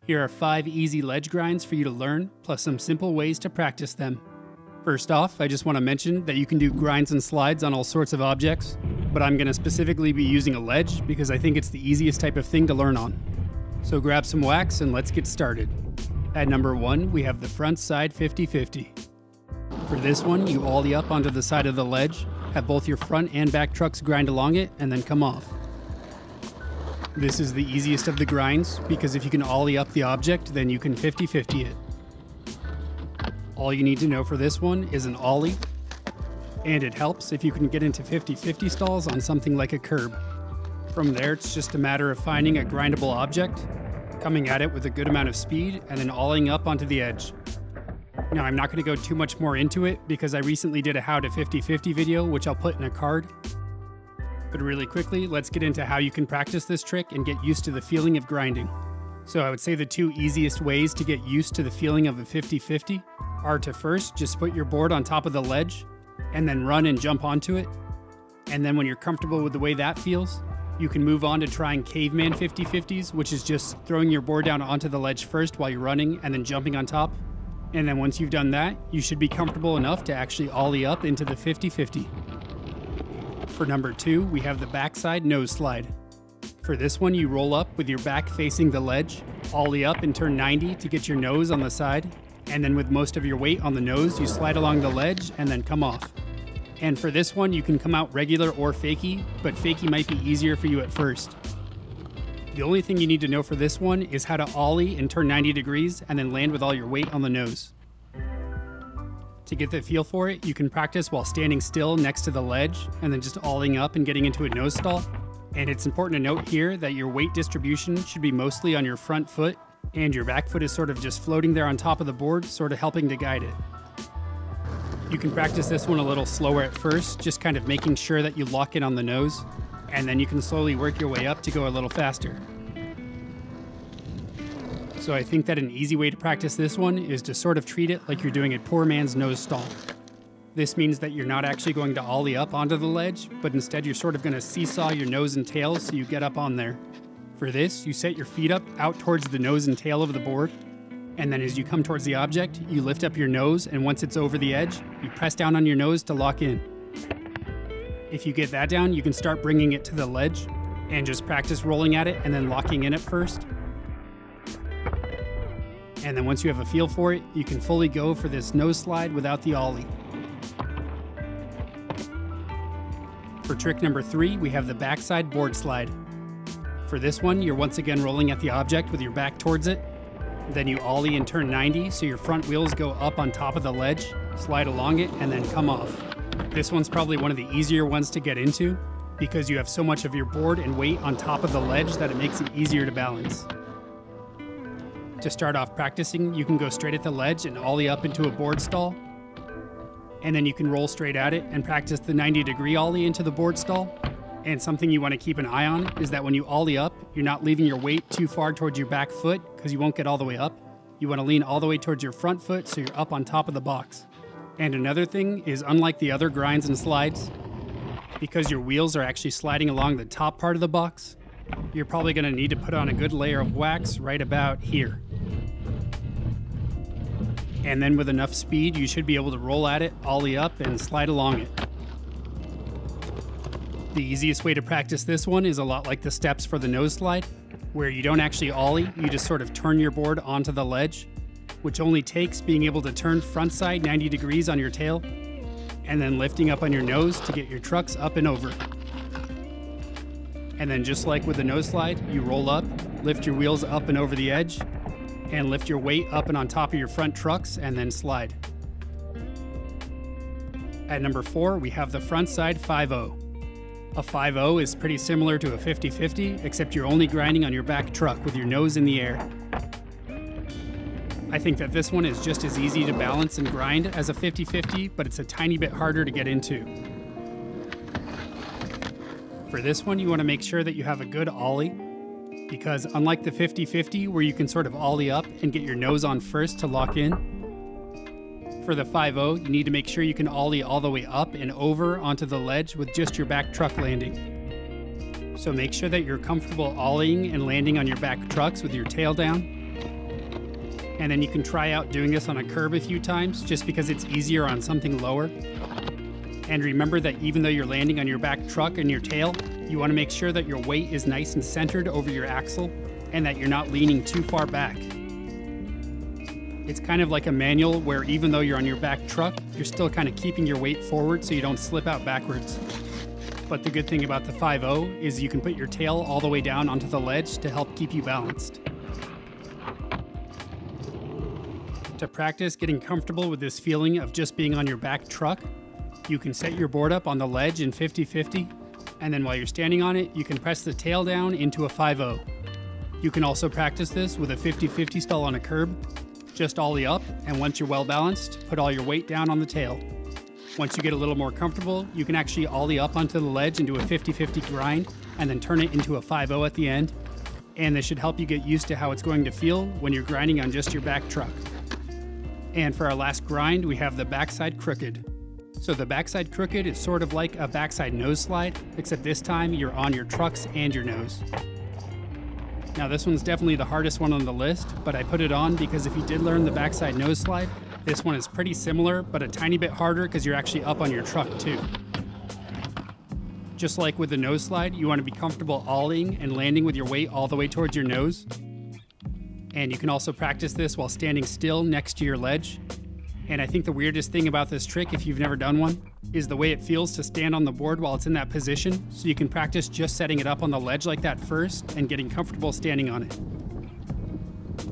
Here are 5 easy ledge grinds for you to learn, plus some simple ways to practice them. First off, I just want to mention that you can do grinds and slides on all sorts of objects, but I'm going to specifically be using a ledge because I think it's the easiest type of thing to learn on. So grab some wax and let's get started. At number 1, we have the front side 50-50. For this one, you ollie up onto the side of the ledge, have both your front and back trucks grind along it, and then come off. This is the easiest of the grinds because if you can ollie up the object, then you can 50-50 it. All you need to know for this one is an ollie, and it helps if you can get into 50-50 stalls on something like a curb. From there, it's just a matter of finding a grindable object, coming at it with a good amount of speed, and then ollieing up onto the edge. Now, I'm not going to go too much more into it because I recently did a how to 50-50 video, which I'll put in a card. But really quickly, let's get into how you can practice this trick and get used to the feeling of grinding. So I would say the 2 easiest ways to get used to the feeling of a 50-50 are to first just put your board on top of the ledge and then run and jump onto it. And then when you're comfortable with the way that feels, you can move on to trying caveman 50-50s, which is just throwing your board down onto the ledge first while you're running and then jumping on top. And then once you've done that, you should be comfortable enough to actually ollie up into the 50-50. For number 2, we have the backside nose slide. For this one, you roll up with your back facing the ledge, ollie up and turn 90 to get your nose on the side, and then with most of your weight on the nose, you slide along the ledge and then come off. And for this one, you can come out regular or fakie, but fakie might be easier for you at first. The only thing you need to know for this one is how to ollie and turn 90 degrees and then land with all your weight on the nose. To get the feel for it, you can practice while standing still next to the ledge and then just ollieing up and getting into a nose stall. And it's important to note here that your weight distribution should be mostly on your front foot, and your back foot is sort of just floating there on top of the board, sort of helping to guide it. You can practice this one a little slower at first, just kind of making sure that you lock in on the nose, and then you can slowly work your way up to go a little faster. So I think that an easy way to practice this one is to sort of treat it like you're doing a poor man's nose stall. This means that you're not actually going to ollie up onto the ledge, but instead you're sort of going to seesaw your nose and tail so you get up on there. For this, you set your feet up out towards the nose and tail of the board, and then as you come towards the object, you lift up your nose, and once it's over the edge, you press down on your nose to lock in. If you get that down, you can start bringing it to the ledge, and just practice rolling at it and then locking in at first. And then once you have a feel for it, you can fully go for this nose slide without the ollie. For trick number 3, we have the backside board slide. For this one, you're once again rolling at the object with your back towards it. Then you ollie and turn 90 so your front wheels go up on top of the ledge, slide along it, and then come off. This one's probably one of the easier ones to get into because you have so much of your board and weight on top of the ledge that it makes it easier to balance. To start off practicing, you can go straight at the ledge and ollie up into a board stall. And then you can roll straight at it and practice the 90-degree ollie into the board stall. And something you want to keep an eye on is that when you ollie up, you're not leaving your weight too far towards your back foot because you won't get all the way up. You want to lean all the way towards your front foot so you're up on top of the box. And another thing is, unlike the other grinds and slides, because your wheels are actually sliding along the top part of the box, you're probably going to need to put on a good layer of wax right about here. And then with enough speed, you should be able to roll at it, ollie up, and slide along it. The easiest way to practice this one is a lot like the steps for the nose slide, where you don't actually ollie, you just sort of turn your board onto the ledge, which only takes being able to turn front side 90 degrees on your tail, and then lifting up on your nose to get your trucks up and over. And then just like with the nose slide, you roll up, lift your wheels up and over the edge, and lift your weight up and on top of your front trucks and then slide. At number 4, we have the front side 5-0. A 5-0 is pretty similar to a 50-50, except you're only grinding on your back truck with your nose in the air. I think that this one is just as easy to balance and grind as a 50-50, but it's a tiny bit harder to get into. For this one, you want to make sure that you have a good ollie, because unlike the 50-50 where you can sort of ollie up and get your nose on first to lock in, for the 5-0, you need to make sure you can ollie all the way up and over onto the ledge with just your back truck landing. So make sure that you're comfortable ollieing and landing on your back trucks with your tail down, And then you can try out doing this on a curb a few times just because it's easier on something lower. And remember that even though you're landing on your back truck and your tail, you want to make sure that your weight is nice and centered over your axle and that you're not leaning too far back. It's kind of like a manual where even though you're on your back truck, you're still kind of keeping your weight forward so you don't slip out backwards. But the good thing about the 5.0 is you can put your tail all the way down onto the ledge to help keep you balanced. To practice getting comfortable with this feeling of just being on your back truck, you can set your board up on the ledge in 50-50, and then while you're standing on it, you can press the tail down into a 5.0. You can also practice this with a 50-50 stall on a curb. Just ollie up, and once you're well balanced, put all your weight down on the tail. Once you get a little more comfortable, you can actually ollie up onto the ledge and do a 50-50 grind, and then turn it into a 5.0 at the end. And this should help you get used to how it's going to feel when you're grinding on just your back truck. And for our last grind, we have the backside crooked. So the backside crooked is sort of like a backside nose slide, except this time you're on your trucks and your nose. Now this one's definitely the hardest one on the list, but I put it on because if you did learn the backside nose slide, this one is pretty similar, but a tiny bit harder because you're actually up on your truck too. Just like with the nose slide, you want to be comfortable ollieing and landing with your weight all the way towards your nose. And you can also practice this while standing still next to your ledge. And I think the weirdest thing about this trick, if you've never done one, is the way it feels to stand on the board while it's in that position. So you can practice just setting it up on the ledge like that first and getting comfortable standing on it.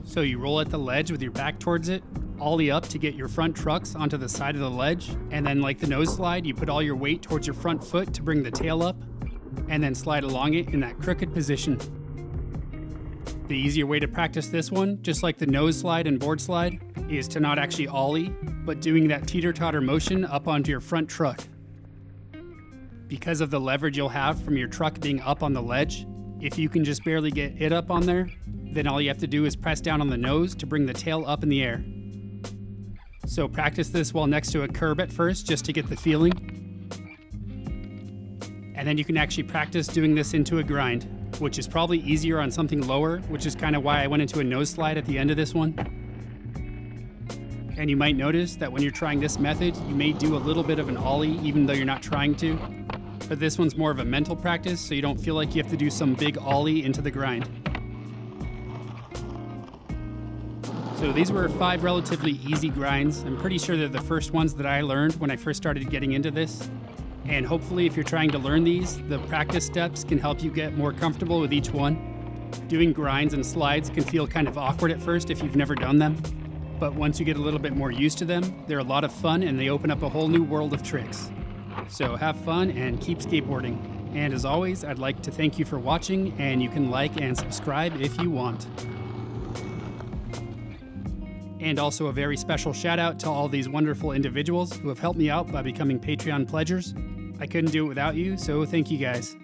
So you roll at the ledge with your back towards it, ollie up to get your front trucks onto the side of the ledge, and then like the nose slide, you put all your weight towards your front foot to bring the tail up, and then slide along it in that crooked position. The easier way to practice this one, just like the nose slide and board slide, is to not actually ollie, but doing that teeter-totter motion up onto your front truck. Because of the leverage you'll have from your truck being up on the ledge, if you can just barely get it up on there, then all you have to do is press down on the nose to bring the tail up in the air. So practice this while next to a curb at first, just to get the feeling. And then you can actually practice doing this into a grind, which is probably easier on something lower, which is kind of why I went into a nose slide at the end of this one. And you might notice that when you're trying this method, you may do a little bit of an ollie even though you're not trying to. But this one's more of a mental practice, so you don't feel like you have to do some big ollie into the grind. So these were 5 relatively easy grinds. I'm pretty sure they're the first ones that I learned when I first started getting into this. And hopefully if you're trying to learn these, the practice steps can help you get more comfortable with each one. Doing grinds and slides can feel kind of awkward at first if you've never done them. But once you get a little bit more used to them, they're a lot of fun and they open up a whole new world of tricks. So have fun and keep skateboarding. And as always, I'd like to thank you for watching, and you can like and subscribe if you want. And also a very special shout out to all these wonderful individuals who have helped me out by becoming Patreon pledgers. I couldn't do it without you, so thank you guys.